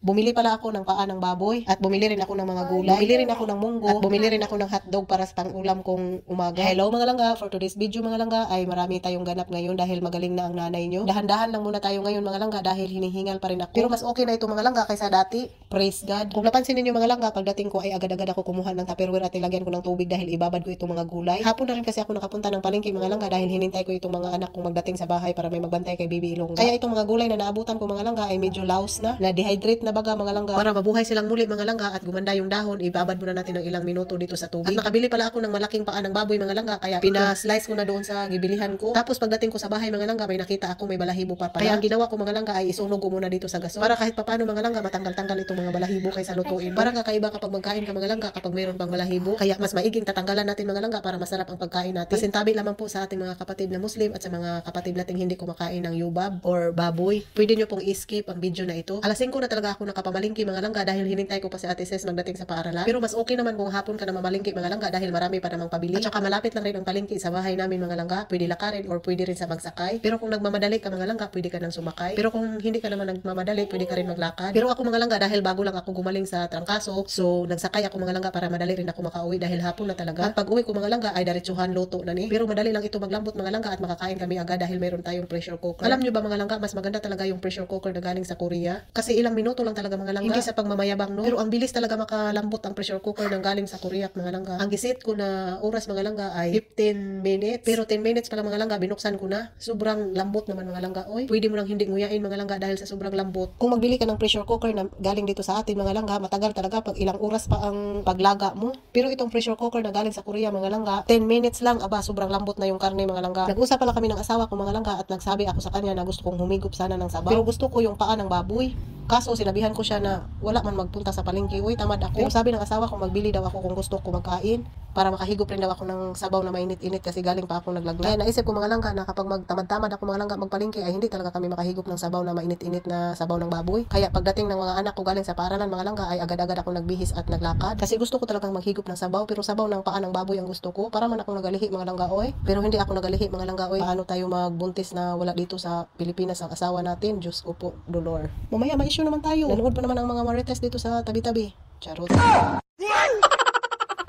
Bumili pala ako ng paa ng baboy at bumili rin ako ng mga gulay. Bumili rin ako ng munggo at bumili rin ako ng hotdog para sa pang-ulam kong umaga. Hello mga langga, for today's video mga langga ay marami tayong ganap ngayon dahil magaling na ang nanay nyo. Dahan-dahan lang muna tayo ngayon mga langga dahil hinihingal pa rin ako. Pero mas okay na ito mga langga kaysa dati. Praise God. Kung napansin niyo mga langga, pagdating ko ay agad-agad ako kumuha ng tupperware at ilagyan ko ng tubig dahil ibabad ko itong mga gulay. Hapon na rin kasi ako nakapunta ng palengke mga langga dahil hinintay ko itong mga anak kong magdating sa bahay para may magbantay kay Bibi Ilongga. Kaya itong mga gulay na naabutan ko mga langga ay medyo laos na dehydrate na baga mga langga. Para mabuhay silang muli mga langga at gumanda yung dahon, ibabad muna natin ng ilang minuto dito sa tubig. At nakabili pala ako ng malaking paa ng baboy mga langga, kaya pina-slice ko na doon sa gibilihan ko. Tapos pagdating ko sa bahay mga langga, may nakita ako may balahibo pa pala. Kaya ang ginawa ko mga langga ay isunog ko muna dito sa gasol. Para kahit papano mga langga matanggal-tanggal itong mga balahibo kaysa lutuin. Parang kakaiba kapag magkain ka mga langga kapag mayroon pang balahibo. Kaya mas maiging tatanggalan natin mga langga para masarap ang pagkain natin. Pasintabi lamang po sa ating mga kapatid na Muslim at sa mga kapatid nating hindi kumakain ng yubab or baboy. Pwede nyo pong i-skip ang video na ito. Alas 5 na talaga ako nakapamalingki mga langga dahil hinintay ko pa si Ate Ses magdating sa paaralan. Pero mas okay naman kung hapon ka na mamalingki mga langga dahil marami pa namang pabili. At saka malapit lang rin ang palengke sa bahay namin mga langga. Pwede lakarin or pwede rin sa magsakay. Pero kung nagmamadali ka mga langga, pwede ka nang sumakay. Pero kung hindi ka naman nagmamadali, pwede ka rin maglakad. Pero ako mga langga dahil bago lang ako gumaling sa trangkaso, so nagsakay ako mga langga para madali rin ako makauwi dahil hapon na talaga. At pag uwi ko mga langga ay diretsuhan luto na ni. Pero madali lang ito maglambot mga langga at makakain kami agad dahil meron tayong pressure cooker. Alam nyo ba mga langga, mas maganda talaga yung pressure cooker na galing sa Korea. Kasi ilang minuto lang talaga mga langga. Hindi sa pagmamayabang no. Pero ang bilis talaga makalambot ang pressure cooker ng galing sa Korea mga langga. Ang gisit ko na oras mga langga ay 15 minutes. Pero 10 minutes pa lang mga langga binuksan ko na. Sobrang lambot naman mga langga. Oy, pwede mo lang hindi nguyain mga langga dahil sa sobrang lambot. Kung magbili ka ng pressure cooker na galing dito sa atin mga langga, matagal talaga pag ilang oras pa ang paglaga mo. Pero itong pressure cooker na galing sa Korea mga langga, 10 minutes lang aba sobrang lambot na yung karne mga langga. Nag-usap pala kami ng asawa ko mga langga at nagsabi ako sa kanya na gusto kong humigop sana ng sabaw. Pero gusto ko yung paa ng baboy. Kaso sinabihan ko siya na wala man magpunta sa palengke. Uy, tamad ako. Pero sabi ng asawa ko magbili daw ako kung gusto ko magkain para makahigop rin daw ako ng sabaw na mainit-init kasi galing pa ako naglaglag. Kaya naisip ko mga langga na kapag magtamad-tamad ako mga langga magpalengke ay hindi talaga kami makahigop ng sabaw na mainit-init na sabaw ng baboy. Kaya pagdating ng mga anak ko galing sa paaralan mga langga ay agad-agad ako nagbihis at naglakad. Kasi gusto ko talagang maghigop ng sabaw pero sabaw ng paa ng baboy ang gusto ko. Para man ako nagalihi mga langga oy. Pero hindi ako nagalihi mga langga oy. Paano tayo magbuntis na wala dito sa Pilipinas ang asawa natin? Diyos ko po, dolor. Mamaya ma-issue naman tayo. Nanood pa naman ang mga marites dito sa tabi-tabi. Charot.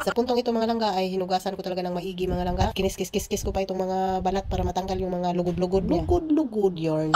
Sa puntong ito mga langga ay hinugasan ko talaga ng maigi mga langga. Kinis-kis-kis ko pa itong mga balat para matanggal yung mga lugod-lugod niya. Lugod-lugod yarn.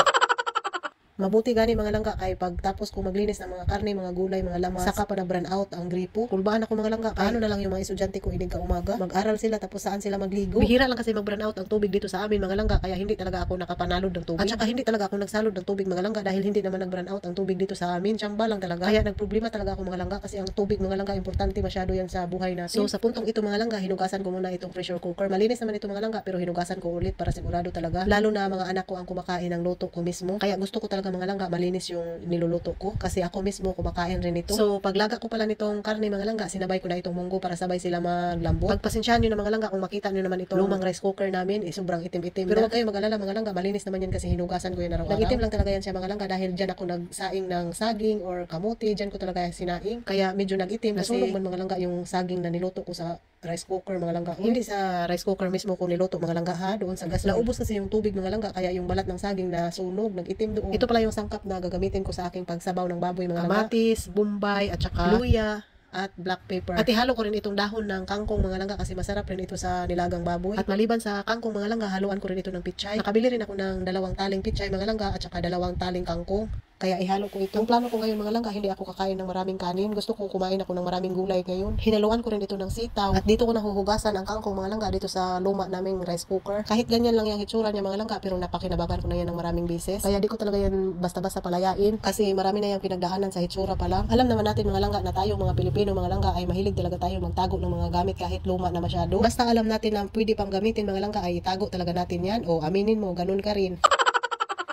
Mabuti gani mga langga kay pagtapos ko maglinis ng mga karne, mga gulay, mga lamas, saka pa na-burn out ang gripo. Kulbahan ako mga langga, ano na lang yung mga estudyante ko inig ka umaga. Mag-aral sila tapos saan sila magligo. Bihira lang kasi mag-burn out ang tubig dito sa amin mga langga kaya hindi talaga ako nakapanalod ng tubig. At saka hindi talaga ako nagsalod ng tubig mga langga dahil hindi naman nag-burn out ang tubig dito sa amin. Tsamba lang talaga. Kaya nagproblema talaga ako mga langga kasi ang tubig mga langga importante masyado yan sa buhay natin. So sa puntong ito mga langga, hinugasan ko muna itong pressure cooker. Malinis naman ito mga langga pero hinugasan ko ulit para sigurado talaga. Lalo na mga anak ko ang kumakain ng luto ko mismo. Kaya gusto ko talaga mga langga malinis yung niluluto ko kasi ako mismo kumakain rin ito. So paglaga ko pala nitong karne mga langga, sinabay ko na itong munggo para sabay sila maglambot. Pagpasensyahan nyo na mga langga kung makita nyo naman itong lumang rice cooker namin, sobrang itim-itim. Pero wag kayong mag-alala mga langga, malinis naman yan kasi hinugasan ko yan araw-araw. Nag-itim lang talaga yan siya mga langga dahil dyan ako nagsaing ng saging or kamote, dyan ko talaga sinaing. Kaya medyo nag-itim kasi nasunog man mga langga yung saging na niluto ko sa rice cooker mga langga. Hindi sa rice cooker mismo ko niluto mga langga ha, doon sa gas. Naubos kasi yung tubig mga langga kaya yung balat ng saging na sunog, nag-itim doon. Ito pala yung sangkap na gagamitin ko sa aking pagsabaw ng baboy mga langga. Kamatis, bombay at saka luya at black pepper. At ihalo ko rin itong dahon ng kangkong mga langga kasi masarap rin ito sa nilagang baboy. At maliban sa kangkong mga langga, haluan ko rin ito ng pichay. Nakabili rin ako ng 2 taling pichay mga langga at saka 2 taling kangkong. Kaya ihalo ko ito. Ang plano ko ngayon mga langga, hindi ako kakain ng maraming kanin. Gusto ko kumain ako ng maraming gulay ngayon. Hinaluan ko rin ito ng sitaw. At dito ko nahuhugasan ang kangkong mga langga dito sa luma naming rice cooker. Kahit ganyan lang yung hitsura niya mga langga, pero napakinabagan ko na yan ng maraming beses. Kaya di ko talaga yan basta-basta palayain. Kasi marami na yung pinagdaanan sa hitsura pa lang. Alam naman natin mga langga na tayo mga Pilipino mga langga ay mahilig talaga tayo magtago ng mga gamit kahit luma na masyado. Basta alam natin na pwede pang gamitin mga langga ay itago talaga natin yan. O aminin mo, ganun ka rin.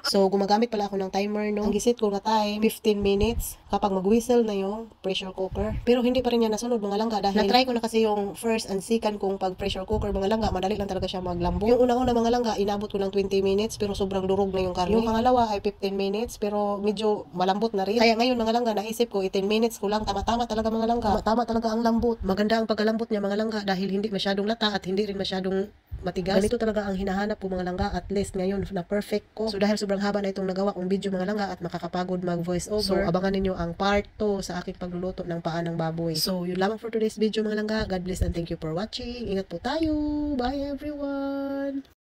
So, gumagamit pala ako ng timer, no? Ang gisit ko na time, 15 minutes kapag mag-whistle na yung pressure cooker. Pero hindi pa rin yan nasunod mga langga dahil na-try ko na kasi yung first and second kung pag pressure cooker mga langga, madali lang talaga siya maglambo. Yung una-una mga langga, inabot ko lang 20 minutes pero sobrang durog na yung karne. Yung pangalawa ay 15 minutes pero medyo malambot na rin. Kaya ngayon mga langga, naisip ko 18 minutes ko lang, tama-tama talaga mga langga. Tama talaga ang lambot. Maganda ang pagkalambot niya mga langga dahil hindi masyadong lata at hindi rin masyadong matigas. Ganito talaga ang hinahanap ko mga langga, at least ngayon na perfect ko. So dahil sobrang haba na itong nagawa kong video mga langga at makakapagod mag voice over, so abangan ninyo ang part 2 sa aking pagluluto ng paa ng baboy. So yun lamang for today's video mga langga. God bless and thank you for watching. Ingat po tayo. Bye everyone!